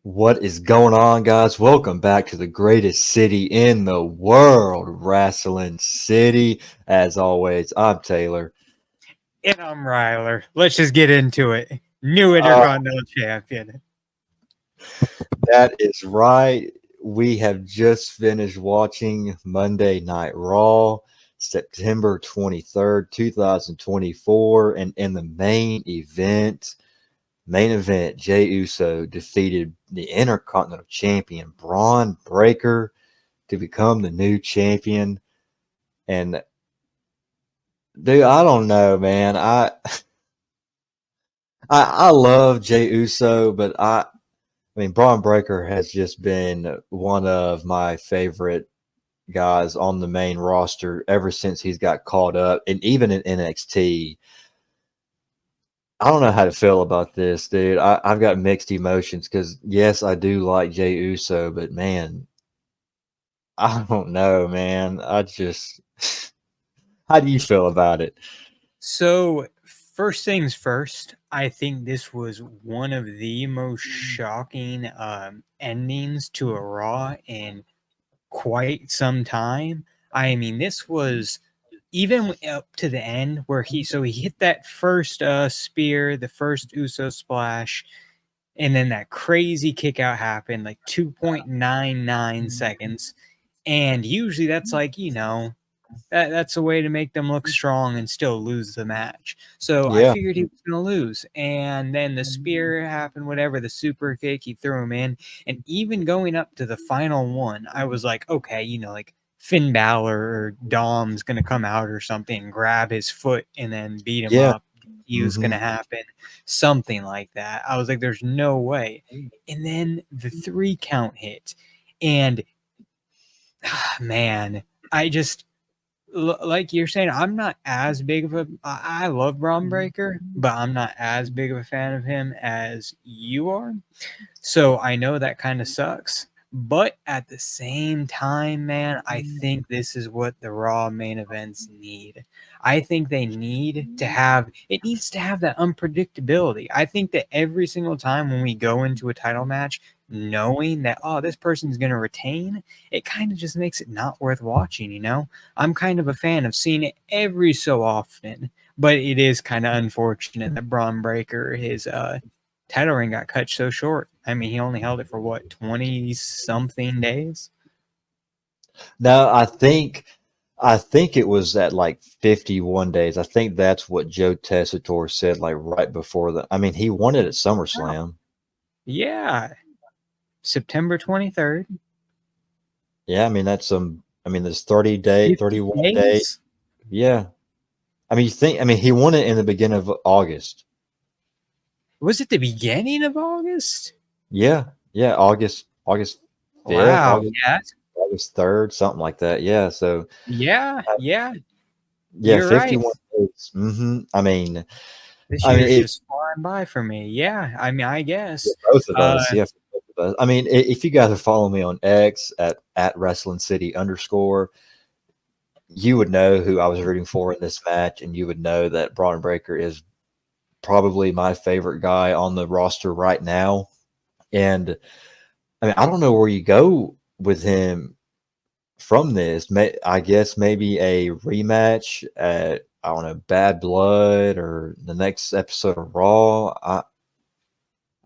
What is going on, guys? Welcome back to the greatest city in the world, Wrestling City. As always, I'm Taylor. And I'm Ryler. Let's just get into it. New Uh, Intercontinental Champion. that is right. We have just finished watching Monday Night Raw, September 23rd, 2024. And in the main event, Jey Uso defeated the Intercontinental Champion, Braun Breaker, to become the new champion. And dude, I don't know, man. I love Jey Uso, but I mean Braun Breaker has just been one of my favorite guys on the main roster ever since he's got caught up, and even in NXT. I don't know how to feel about this, dude. I've got mixed emotions because yes, I do like Jey Uso, but man, I don't know, man. I just how do you feel about it? So, first things first, I think this was one of the most shocking endings to a Raw in quite some time. I mean, this was even up to the end where he hit that first spear, the first Uso splash, and then that crazy kick out happened like 2.99 seconds. And usually that's like, that's a way to make them look strong and still lose the match. So I Yeah, figured he was going to lose. And then the spear happened, whatever, the super kick, he threw him in. And even going up to the final one, I was like, okay, like Finn Balor or Dom's going to come out or something, grab his foot and then beat him yeah. up. He was going Hmm. to happen, something like that. I was like, there's no way. And then the 3 count hit. And man, I just like you're saying, I'm not as big of a. I love Braun Breaker, but I'm not as big of a fan of him as you are. So I know that kind of sucks. But at the same time, man, I think this is what the Raw main events need. I think they need to have it needs to have that unpredictability. I think that every single time when we go into a title match, knowing that this person's gonna retain, it kind of just makes it not worth watching. I'm kind of a fan of seeing it every so often, but it is kind of unfortunate that Braun Breaker, his title ring got cut so short. I mean, he only held it for what, 20 something days? No, I think it was at like 51 days. I think that's what Joe Tessitore said like right before the I mean, he won it at Wow. SummerSlam. Yeah. September 23rd. Yeah, I mean I mean there's 30 day, 50 31 day. days? Yeah. I mean he won it in the beginning of August. Was it the beginning of August? Yeah. Yeah, August 5th, Wow. Yeah. August 3rd, something like that. Yeah, so Yeah. uh, Yeah. yeah, You're right. 51 days. This I mean year's it just flying by for me. Yeah. I mean, I Yeah, guess. both of Uh, us. Yeah, for both of us. I mean, if you guys are following me on X at Wrestling City underscore, you would know who I was rooting for in this match, and you would know that Braun Breaker is probably my favorite guy on the roster right now. And I mean, I don't know where you go with him from this. I guess maybe a rematch at I don't know Bad Blood or the next episode of Raw.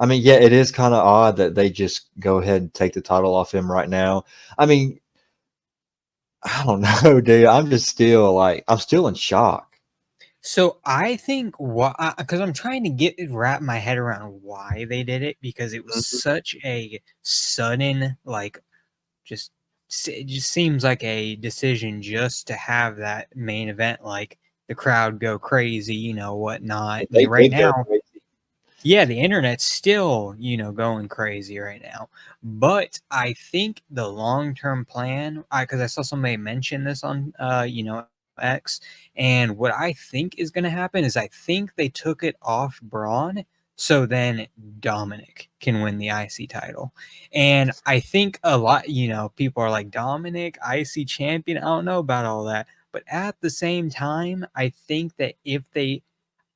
I mean, yeah, it is kind of odd that they just go ahead and take the title off him right now. I mean, I don't know, dude. I'm still in shock. So I think what because I'm trying to wrap my head around why they did it because it was Mhm. such a sudden like just it just seems like a decision just to have that main event like the crowd go crazy, whatnot. They Right did go now, crazy. yeah, the internet's still, going crazy right now. But I think the long-term plan, because I saw somebody mention this on, X, and what I think is going to happen is I think they took it off Braun, so then Dominic can win the IC title. And I think a lot, people are like Dominic, IC champion. I don't know about all that, but at the same time, I think that if they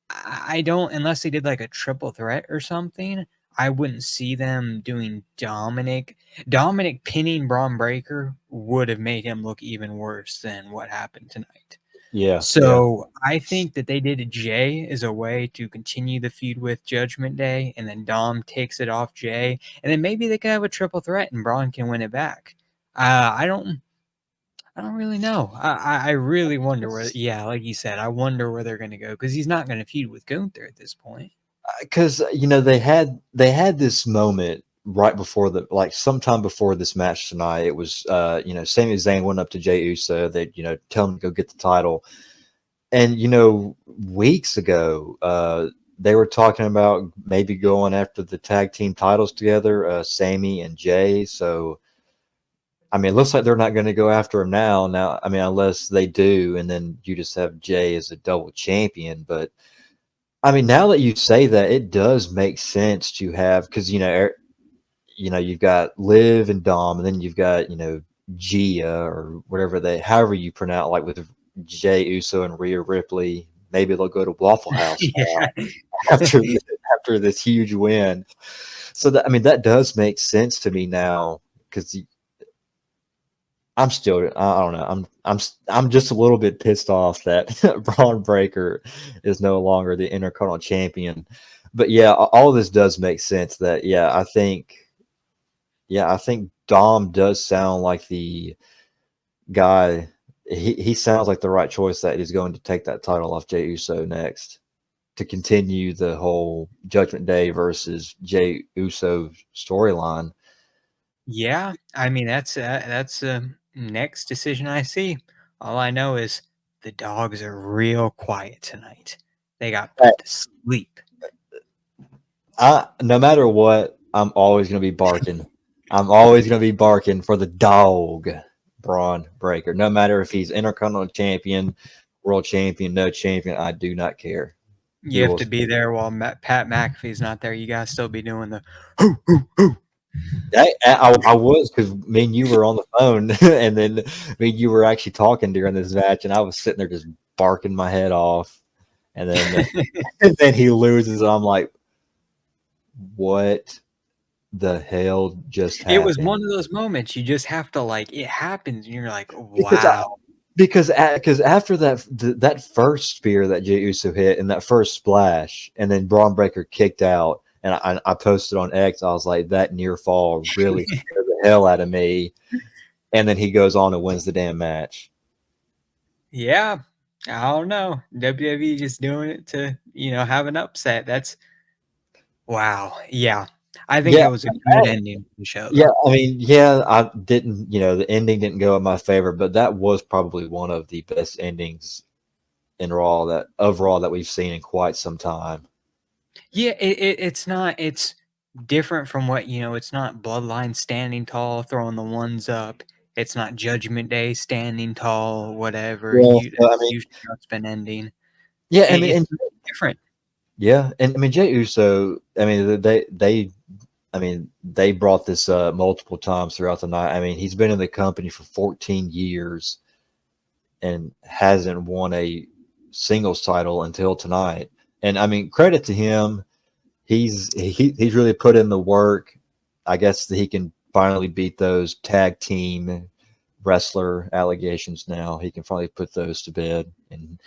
I don't unless they did like a triple threat or something. I wouldn't see them doing Dominic. Dominic pinning Braun Breaker would have made him look even worse than what happened tonight. Yeah. So I think that they did Jay as a way to continue the feud with Judgment Day, and then Dom takes it off Jay, and then maybe they could have a triple threat and Braun can win it back. I don't really know. I really wonder where. Yeah, like you said, I wonder where they're going to go because he's not going to feud with Gunther at this point. Because they had this moment right before sometime before this match tonight. It was Sami Zayn went up to Jey Uso. They tell him to go get the title, and weeks ago they were talking about maybe going after the tag team titles together, Sami and Jay. So I mean, it looks like they're not going to go after him now. Now, I mean, unless they do, and then you just have Jay as a double champion. But I mean, now that you say that, it does make sense to have because you've got Liv and Dom, and then you've got Gia or however you pronounce, like with Jay Uso and Rhea Ripley. Maybe they'll go to Waffle House Yeah. after this huge win. So that, I mean, that does make sense to me now because I don't know. I'm just a little bit pissed off that Braun Breaker is no longer the Intercontinental Champion. But yeah, all this does make sense. That I think Dom does sound like the guy. He sounds like the right choice that he's going to take that title off Jey Uso next to continue the whole Judgment Day versus Jey Uso storyline. Yeah, I mean that's next decision I see. All I know is the dogs are real quiet tonight. They got put to sleep. No matter what, I'm always going to be barking. I'm always going to be barking for the dog, Braun Breaker. No matter if he's Intercontinental Champion, World Champion, no champion, I do not care. You have to be there while Pat McAfee's not there. You gotta still be doing the hoo hoo hoo. I was because me and you were on the phone, and then me and you were actually talking during this match, and I was sitting there just barking my head off, and then and then he loses. And I'm like, what the hell just happened? It was one of those moments you just have to it happens, and you're like, wow. Because after that first spear that Jey Uso hit and that first splash, and then Braun Breaker kicked out, and I posted on X, I was like, that near fall really scared the hell out of me. And then he goes on and wins the damn match. Yeah, I don't know. WWE just doing it to have an upset. That's wow. Yeah, I think that was a good ending to the show. Yeah, I mean, I didn't, the ending didn't go in my favor, but that was probably one of the best endings in Raw that we've seen in quite some time. Yeah, it's different from what, it's not Bloodline standing tall, throwing the ones up. It's not Judgment Day standing tall, whatever. Usually it's been ending. Yeah, I mean, it's different. Yeah, and I mean Jey Uso, I mean they brought this multiple times throughout the night. I mean, he's been in the company for 14 years and hasn't won a singles title until tonight. And I mean, credit to him. He's really put in the work. I guess that he can finally beat those tag team wrestler allegations now. He can finally put those to bed. And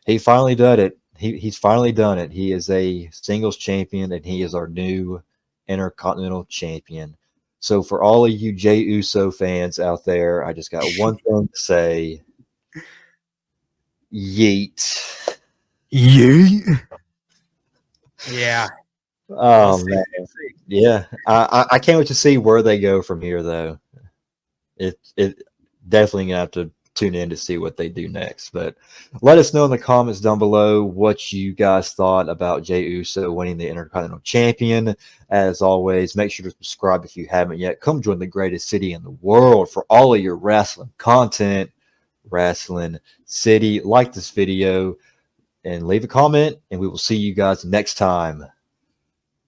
he finally did it. He's finally done it. He is a singles champion, and he is our new Intercontinental Champion. So for all of you Jey Uso fans out there, I just got one thing to say. Yeet. Yeet. Yeah. Oh, man. Yeah. I can't wait to see where they go from here, though. It definitely going to have to tune in to see what they do next. But let us know in the comments down below what you guys thought about Jey Uso winning the Intercontinental Champion. As always, make sure to subscribe if you haven't yet. Come join the greatest city in the world for all of your wrestling content. Wrestling City. Like this video and leave a comment, and we will see you guys next time.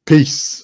Peace.